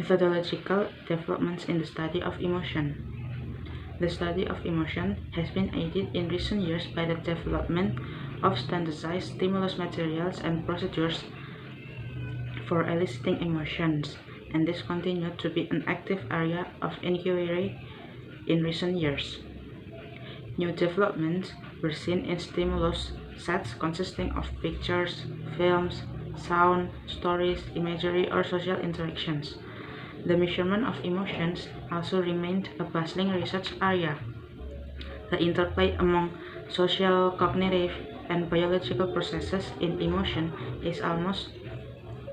Methodological developments in the study of emotion. The study of emotion has been aided in recent years by the development of standardized stimulus materials and procedures for eliciting emotions, and this continued to be an active area of inquiry in recent years. New developments were seen in stimulus sets consisting of pictures, films, sound, stories, imagery, or social interactions. The measurement of emotions also remained a bustling research area. The interplay among social, cognitive, and biological processes in emotion is almost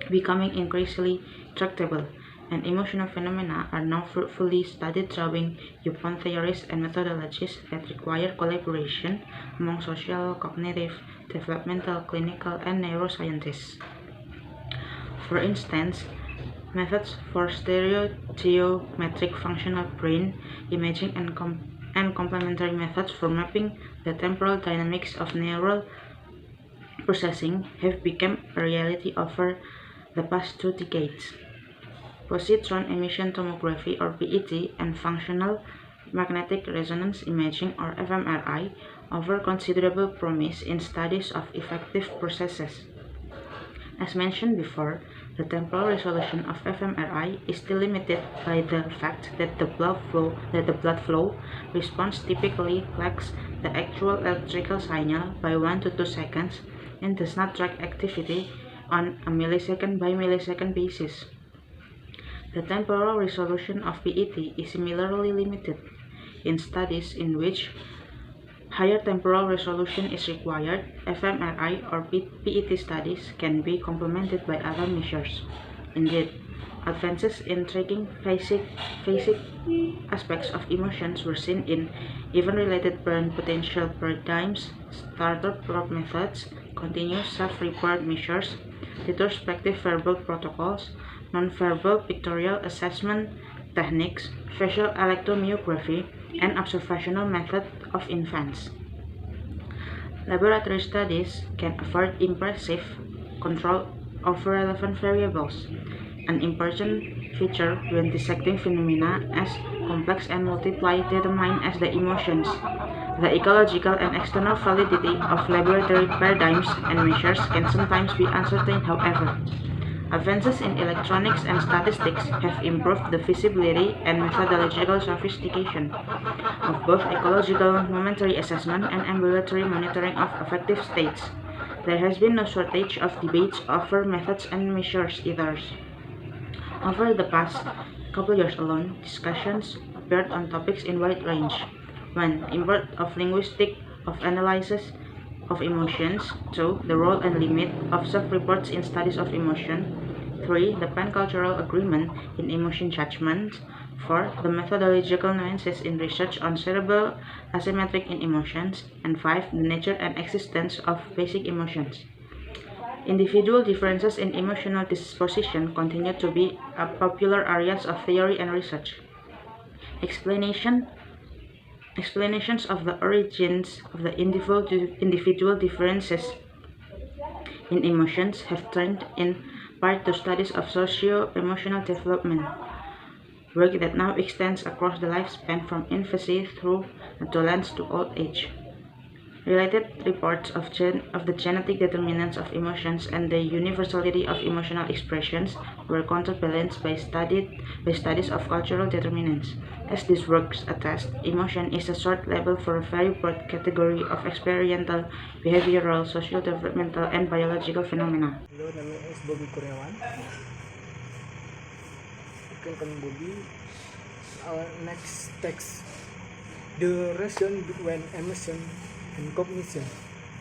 becoming increasingly tractable, and emotional phenomena are now fruitfully studied, drawing upon theories and methodologies that require collaboration among social, cognitive, developmental, clinical, and neuroscientists. For instance, methods for stereogeometric functional brain imaging and complementary methods for mapping the temporal dynamics of neural processing have become a reality over the past 2 decades. Positron emission tomography or PET and functional magnetic resonance imaging or fMRI offer considerable promise in studies of affective processes. As mentioned before, the temporal resolution of fMRI is still limited by the fact that the blood flow response typically lags the actual electrical signal by 1 to 2 seconds and does not track activity on a millisecond by millisecond basis. The temporal resolution of PET is similarly limited. In studies in which higher temporal resolution is required, fMRI or PET studies can be complemented by other measures. Indeed, advances in tracking basic aspects of emotions were seen in event-related brain potential paradigms, starter probe methods, continuous self-report measures, retrospective verbal protocols, nonverbal pictorial assessment techniques, facial electromyography, and observational method of infants. Laboratory studies can afford impressive control over relevant variables, an important feature when dissecting phenomena as complex and multiply determined as the emotions. The ecological and external validity of laboratory paradigms and measures can sometimes be uncertain, however. Advances in electronics and statistics have improved the feasibility and methodological sophistication of both ecological momentary assessment and ambulatory monitoring of affective states. There has been no shortage of debates over methods and measures either. Over the past couple years alone, discussions appeared on topics in wide range. 1. Import of linguistic of analysis of emotions. 2. The role and limit of self-reports in studies of emotion. 3. The pan-cultural agreement in emotion judgment. 4. The methodological nuances in research on cerebral asymmetry in emotions. And 5. The nature and existence of basic emotions. Individual differences in emotional disposition continue to be popular areas of theory and research. Explanations of the origins of the individual differences in emotions have turned in part to studies of socio-emotional development, work that now extends across the lifespan from infancy through adolescence to old age. Related reports of the genetic determinants of emotions and the universality of emotional expressions were counterbalanced by studies of cultural determinants. As these works attest, emotion is a short label for a very broad category of experiential, behavioral, social, developmental, and biological phenomena. Halo, namanya is Bobby Kurniawan. Welcome Bobby. Our next text, the relation between emotion and cognition,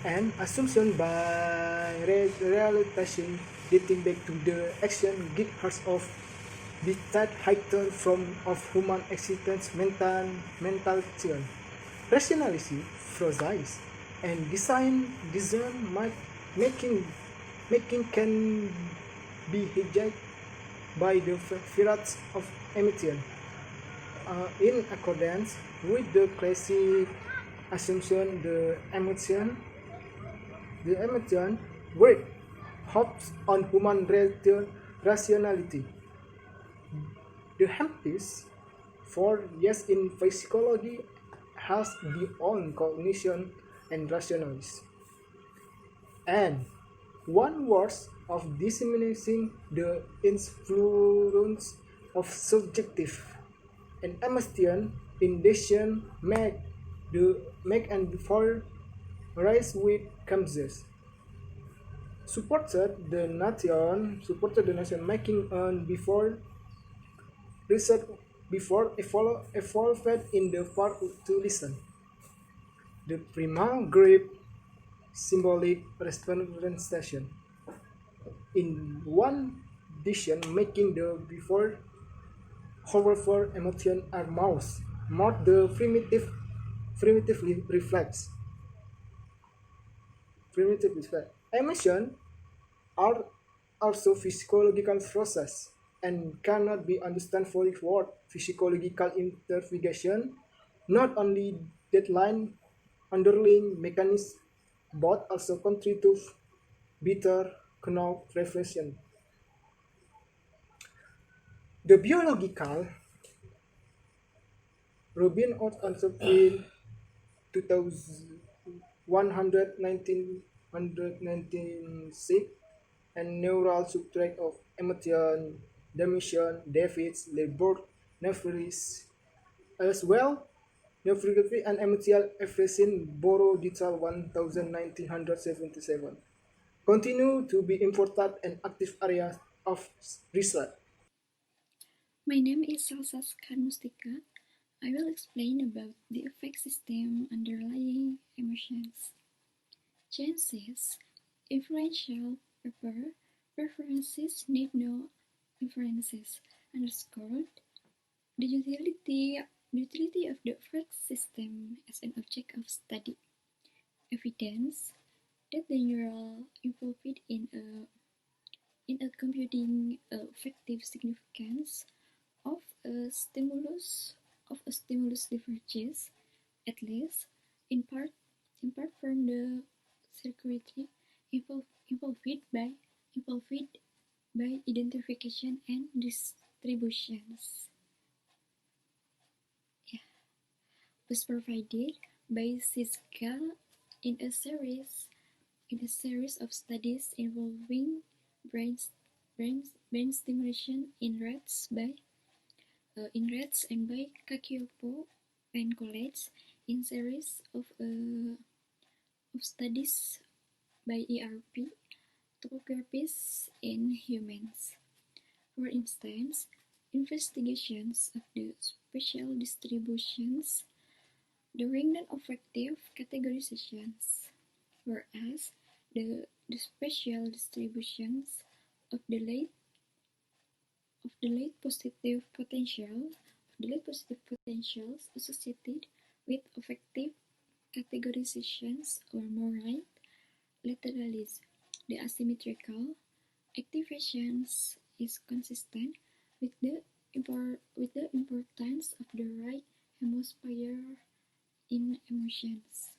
and assumption by realization dating back to the action get hearts of the that heightened form of human existence mental theory. Rationality, process, and design making can be hijacked by the virus of emotion. In accordance with the classic assumption, the emotion work hops on human rationality. The emphasis for yes in physiology has beyond cognition and rationalism. And one words of disseminating the influence of subjective and emotion intention make and before rise with comes supported the nation making and before research before evolved in the part to listen. The primal grip symbolic representation in one decision making the before however emotion are more the primitively reflects primitive reflect emotion are also physiological process and cannot be understood fully without physiological interrogation, not only deadline underlying mechanism but also contribute to better know reflection. The biological Robin out also in 2196 and neural subtract of emotion, dimension, David's, labor, nephrology as well. Nephrology and emotional efficient borrow detail 1977 continue to be important and active areas of research. My name is Salsa Mustika. I will explain about the effect system underlying emotions. Chances, inferential preferences need no inferences. Underscored the utility of the effect system as an object of study. Evidence that the neural involved in a computing effective significance of a stimulus diverges, at least in part from the circuitry involved by identification and distributions. Was provided by Sekar in a series of studies involving brain stimulation in rats and by Kakiopo and colleagues in series of studies by ERP topographers in humans. For instance, investigations of the spatial distributions during non-affective categorizations, whereas the spatial distributions of the late positive potentials associated with affective categorizations or more right lateralism. The asymmetrical activations is consistent with the importance of the right hemisphere in emotions.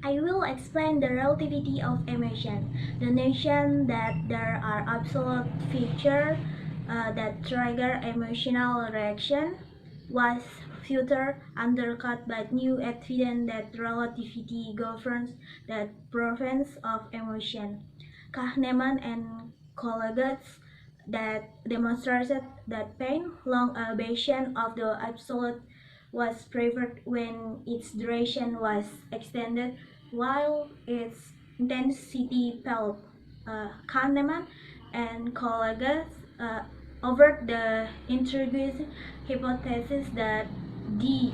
I will explain the relativity of emotion, the notion that there are absolute features that trigger emotional reaction was further undercut by new evidence that relativity governs the prevalence of emotion. Kahneman and colleagues that demonstrated that pain, long elevation of the absolute was preferred when its duration was extended while its intensity fell. Kahneman and colleagues offered the introduced hypothesis that the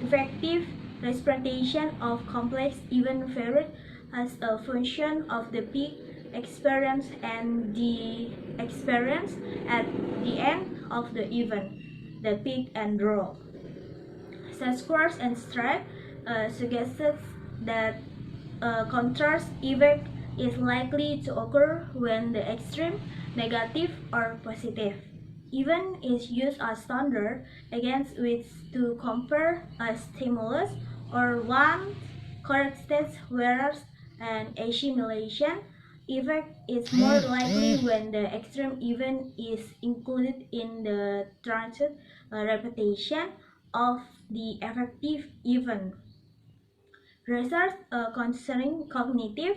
effective representation of complex event varied as a function of the peak experience and the experience at the end of the event, the peak and drop. Sasquatch and Stripe suggested that a contrast effect is likely to occur when the extreme, negative or positive, even is used as standard against which to compare a stimulus or one corrected whereas an assimilation effect is more likely when the extreme event is included in the transient repetition of the effective event. Research concerning cognitive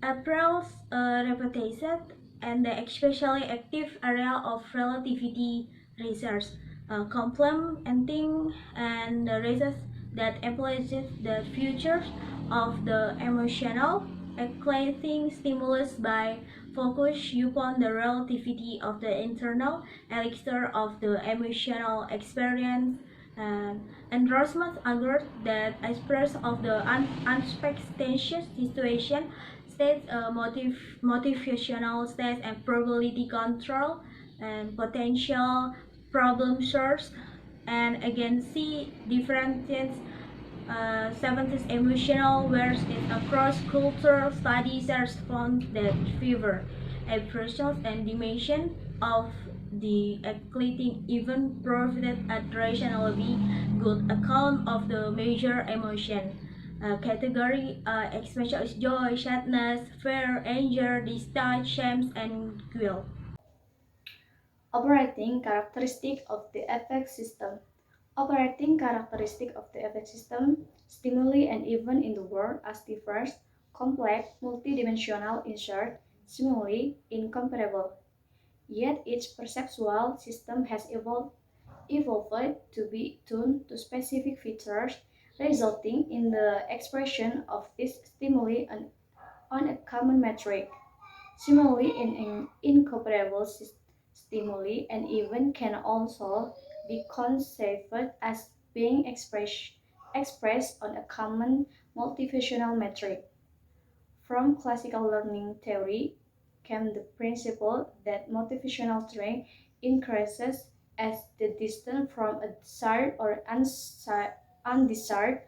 approach repetition and the especially active area of relativity research, complementing and the research that employs the features of the emotional exciting stimulus by focus upon the relativity of the internal elixir of the emotional experience and Rosmas argued that express of the unexpected situation states motivational states and probability control and potential problem source and again see differences 70s emotional whereas across cultural studies are found that fever, expressions and dimension of the eclectic even provided a rationally good account of the major emotion. Category expression is joy, sadness, fear, anger, disgust, shame, and guilt. Operating characteristic of the affect system. Operating characteristic of the affect system, stimuli and event in the world as diverse, complex, multidimensional insert, stimuli, incomparable. Yet each perceptual system has evolved to be tuned to specific features, resulting in the expression of these stimuli on a common metric. Similarly, in incomparable stimuli, an event can also be conceived as being expressed on a common multifunctional metric. From classical learning theory came the principle that motivational strength increases as the distance from a desired or undesired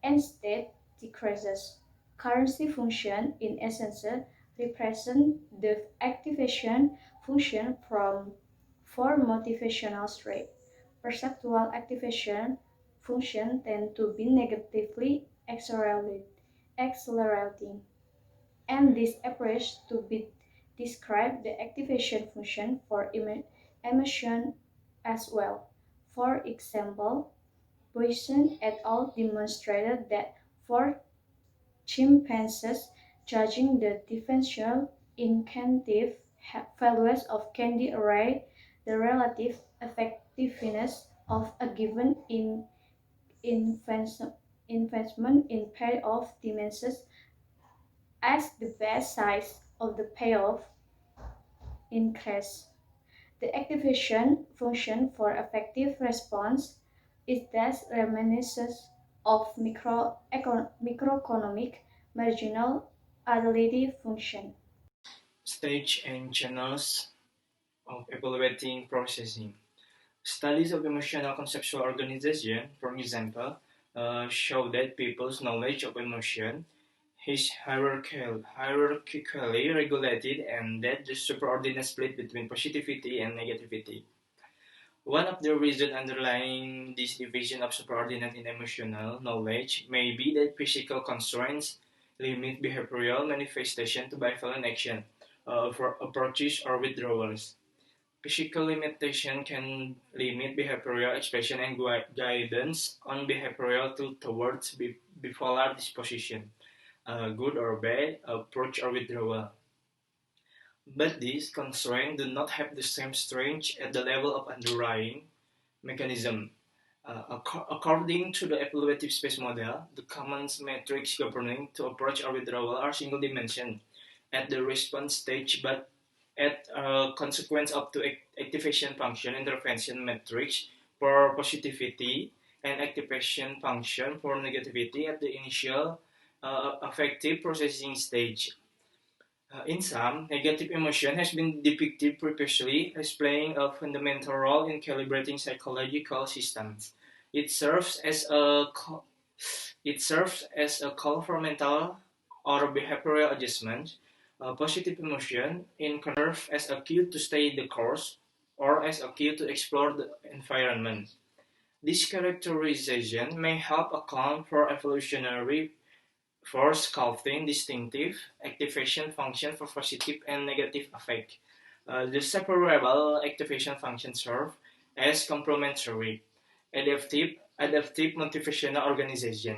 end state decreases. Currency function, in essence, represent the activation function for motivational state. Perceptual activation function tend to be negatively accelerating, and this approach to be describe the activation function for emotion as well. For example, Boyson et al. Demonstrated that for chimpanzees, judging the differential incentive values of candy array, the relative effectiveness of a given investment in payoff diminishes as the base size of the payoff increases. The activation function for effective response is thus reminiscent of microeconomic marginal utility function. Stage and channels of evaluating processing. Studies of emotional conceptual organization, for example, show that people's knowledge of emotion is hierarchically regulated and that the superordinate split between positivity and negativity. One of the reasons underlying this division of superordinate in emotional knowledge may be that physical constraints limit behavioral manifestation to bivalent action, for approaches or withdrawals. Physical limitation can limit behavioral expression and guidance on behavioral towards bipolar disposition, good or bad, approach or withdrawal. But these constraints do not have the same strength at the level of underlying mechanism. According to the evaluative space model, the common metrics governing to approach or withdrawal are single dimension at the response stage, but at a consequence of the activation function intervention metrics for positivity and activation function for negativity at the initial affective processing stage. In sum, negative emotion has been depicted previously as playing a fundamental role in calibrating psychological systems. It serves as a call for mental or behavioral adjustment. Positive emotion in serve as a cue to stay the course or as a cue to explore the environment. This characterization may help account for evolutionary for sculpting distinctive activation function for positive and negative affect. The separable activation functions serve as complementary, adaptive motivational organization.